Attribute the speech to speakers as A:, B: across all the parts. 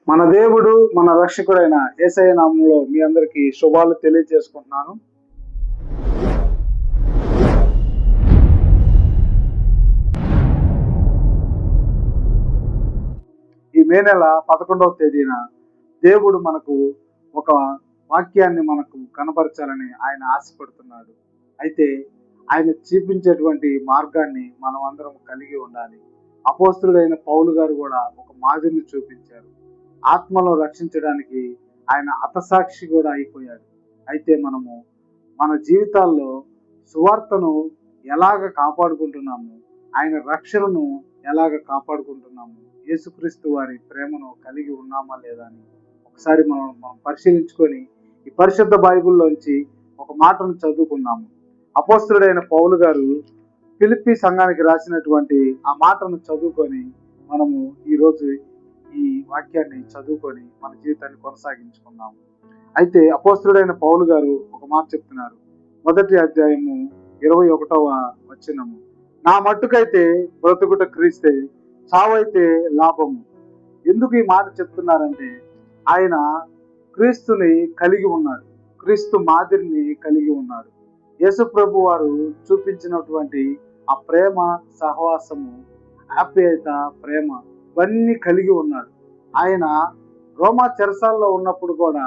A: మన దేవుడు మన రక్షకుడైన యేసయ్య నామములో మీ అందరికీ శుభాలు తెలియజేసుకుంటున్నాను. ఈ మే నెల 11వ తేదీన దేవుడు మనకు ఒక వాక్యాన్ని మనకు కనపరచాలని ఆయన ఆశపడుతున్నాడు. అయితే ఆయన చూపించేటువంటి మార్గాన్ని మనం అందరం కలిగి ఉండాలి. అపోస్తలుడైన పౌలు గారు కూడా ఒక మాదిరిని చూపించారు. ఆత్మలో రక్షించడానికి ఆయన హతసాక్షి కూడా అయిపోయాడు. అయితే మనము మన జీవితాల్లో సువార్తను ఎలాగ కాపాడుకుంటున్నాము, ఆయన రక్షణను ఎలాగ కాపాడుకుంటున్నాము, యేసుక్రీస్తు వారి ప్రేమను కలిగి ఉన్నామా లేదా అని ఒకసారి మనం పరిశీలించుకొని ఈ పరిశుద్ధ బైబిల్లోంచి ఒక మాటను చదువుకున్నాము. అపోస్తలుడైన పౌలు గారు ఫిలిప్పీ సంఘానికి రాసినటువంటి ఆ మాటను చదువుకొని మనము ఈరోజు ఈ వాక్యాన్ని చదువుకొని మన జీవితాన్ని కొనసాగించుకున్నాము. అయితే అపోస్తలుడైన పౌలు గారు ఒక మాట చెప్తున్నారు. 1వ అధ్యాయము 21వ వచనము, నా మట్టుకైతే బ్రతుకుట క్రీస్తే, చావైతే లాభము. ఎందుకు ఈ మాట చెప్తున్నారంటే ఆయన క్రీస్తుని కలిగి ఉన్నాడు, క్రీస్తు మాదిరిని కలిగి ఉన్నాడు. యేసు ప్రభు వారు చూపించినటువంటి ఆ ప్రేమ, సహవాసము, ఆప్యాయత, ప్రేమ ఇవన్నీ కలిగి ఉన్నాడు. ఆయన రోమా చెరసాల్లో ఉన్నప్పుడు కూడా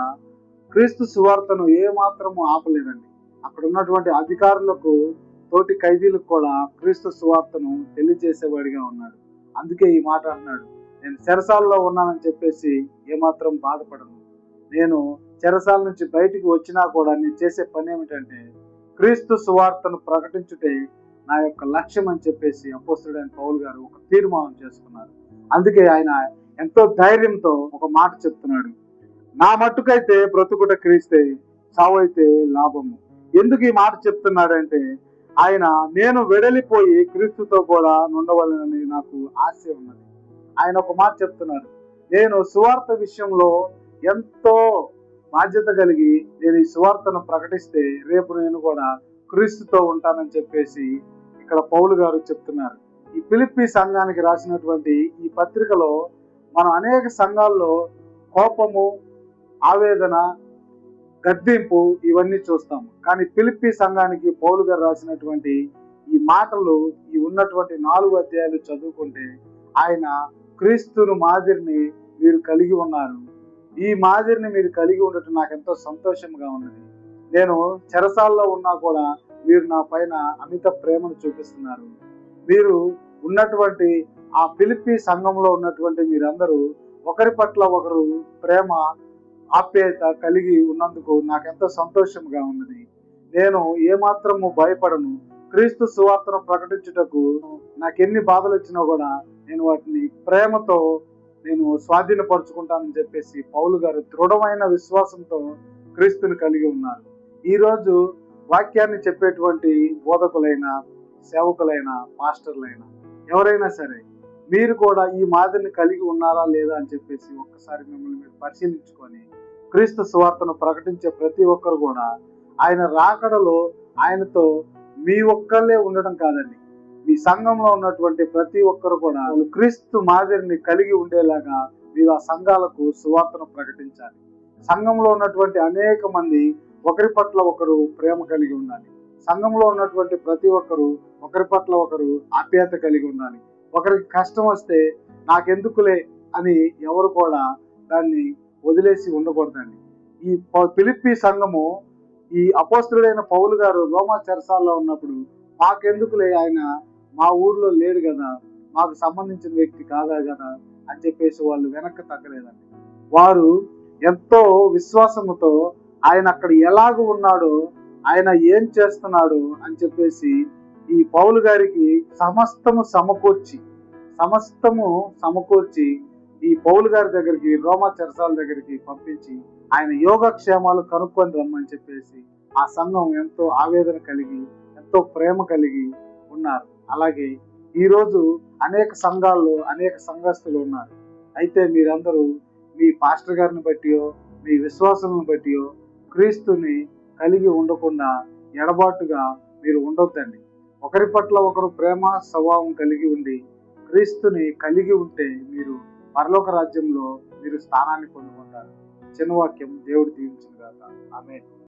A: క్రీస్తు సువార్తను ఏమాత్రము ఆపలేదండి. అక్కడ ఉన్నటువంటి అధికారులకు, తోటి ఖైదీలకు కూడా క్రీస్తు సువార్తను తెలియజేసేవాడిగా ఉన్నాడు. అందుకే ఈ మాట అన్నాడు, నేను చెరసాల్లో ఉన్నానని చెప్పేసి ఏమాత్రం బాధపడను. నేను చెరసాల నుంచి బయటికి వచ్చినా కూడా నేను చేసే పని ఏమిటంటే క్రీస్తు సువార్తను ప్రకటించుటే నా యొక్క లక్ష్యం అని చెప్పేసి అపోస్తలుడైన పౌలు గారు ఒక తీర్మానం చేసుకున్నారు. అందుకే ఆయన ఎంతో ధైర్యంతో ఒక మాట చెప్తున్నాడు, నా మట్టుకైతే బ్రతుకుట క్రీస్తే, చావైతే లాభము. ఎందుకు ఈ మాట చెప్తున్నాడంటే ఆయన నేను వెడలిపోయి క్రీస్తుతో కూడా నుండవలనని నాకు ఆశ ఉన్నది. ఆయన ఒక మాట చెప్తున్నాడు, నేను సువార్త విషయంలో ఎంతో బాధ్యత కలిగి నేను ఈ సువార్తను ప్రకటిస్తే రేపు నేను కూడా క్రీస్తుతో ఉంటానని చెప్పేసి ఇక్కడ పౌలు గారు చెప్తున్నారు. ఈ ఫిలిప్పీ సంఘానికి రాసినటువంటి ఈ పత్రికలో మనం అనేక సంఘాల్లో కోపము, ఆవేదన, గద్దింపు ఇవన్నీ చూస్తాము. కానీ ఫిలిప్పీ సంఘానికి పౌలు గారు రాసినటువంటి ఈ మాటలు, ఈ ఉన్నటువంటి 4 అధ్యాయాలు చదువుకుంటే ఆయన క్రీస్తును మాదిరిని మీరు కలిగి ఉన్నారు, ఈ మాదిరిని మీరు కలిగి ఉండటం నాకు ఎంతో సంతోషంగా ఉన్నది. నేను చెరసాల్లో ఉన్నా కూడా మీరు నా పైన అమిత ప్రేమను చూపిస్తున్నారు. మీరు ఉన్నటువంటి ఆ ఫిలిప్పీ సంఘంలో ఉన్నటువంటి మీరందరూ ఒకరి పట్ల ఒకరు ప్రేమ, ఆప్యాయత కలిగి ఉన్నందుకు నాకెంతో సంతోషంగా ఉన్నది. నేను ఏమాత్రము భయపడను. క్రీస్తు సువార్తను ప్రకటించుటకు నాకెన్ని బాధలు వచ్చినా కూడా నేను వాటిని ప్రేమతో నేను స్వాధీనపరుచుకుంటానని చెప్పేసి పౌలు గారు దృఢమైన విశ్వాసంతో క్రీస్తుని కలిగి ఉన్నారు. ఈరోజు వాక్యాన్ని చెప్పేటువంటి బోధకులైన, సేవకులైన, పాస్టర్లైన ఎవరైనా సరే మీరు కూడా ఈ మాదిరిని కలిగి ఉన్నారా లేదా అని చెప్పేసి ఒక్కసారి మిమ్మల్ని మీరు పరిశీలించుకొని క్రీస్తు సువార్తను ప్రకటించే ప్రతి ఒక్కరు కూడా ఆయన రాకడలో ఆయనతో మీ ఒక్కళ్ళే ఉండడం కాదండి, మీ సంఘంలో ఉన్నటువంటి ప్రతి ఒక్కరు కూడా క్రీస్తు మాదిరిని కలిగి ఉండేలాగా మీరు ఆ సంఘాలకు సువార్తను ప్రకటించాలి. సంఘంలో ఉన్నటువంటి అనేక మంది ఒకరి పట్ల ఒకరు ప్రేమ కలిగి ఉండాలి. సంఘంలో ఉన్నటువంటి ప్రతి ఒక్కరు ఒకరి పట్ల ఒకరు ఆప్యాయత కలిగి ఉండాలి. ఒకరికి కష్టం వస్తే నాకెందుకులే అని ఎవరు కూడా దాన్ని వదిలేసి ఉండకూడదండి. ఈ ఫిలిప్పీ సంఘము ఈ అపోస్తలుడైన పౌలు గారు రోమా చెరసాల్లో ఉన్నప్పుడు మాకెందుకులే, ఆయన మా ఊర్లో లేడు కదా, మాకు సంబంధించిన వ్యక్తి కాదా కదా అని చెప్పేసి వాళ్ళు వెనక్కి తగ్గలేదండి. వారు ఎంతో విశ్వాసముతో ఆయన అక్కడ ఎలాగ ఉన్నాడో, ఆయన ఏం చేస్తున్నాడు అని చెప్పేసి ఈ పౌలు గారికి సమస్తము సమకూర్చి ఈ పౌలు గారి దగ్గరికి, రోమా చెరసాల దగ్గరికి పంపించి ఆయన యోగక్షేమాలు కనుక్కొని రమ్మని చెప్పేసి ఆ సంఘం ఎంతో ఆవేదన కలిగి, ఎంతో ప్రేమ కలిగి ఉన్నారు. అలాగే ఈరోజు అనేక సంఘాల్లో అనేక సంఘస్థులు ఉన్నారు. అయితే మీరందరూ మీ పాస్టర్ గారిని బట్టియో, మీ విశ్వాసాలను బట్టియో క్రీస్తుని కలిగి ఉండకుండా ఎడబాటుగా మీరు ఉండొద్దండి. ఒకరి పట్ల ఒకరు ప్రేమ, స్వభావం కలిగి ఉండి క్రీస్తుని కలిగి ఉంటే మీరు పరలోక రాజ్యంలో మీరు స్థానాన్ని పొందుకుంటారు. చిన్న వాక్యం. దేవుడు దీవించిన గాక. ఆమేన్.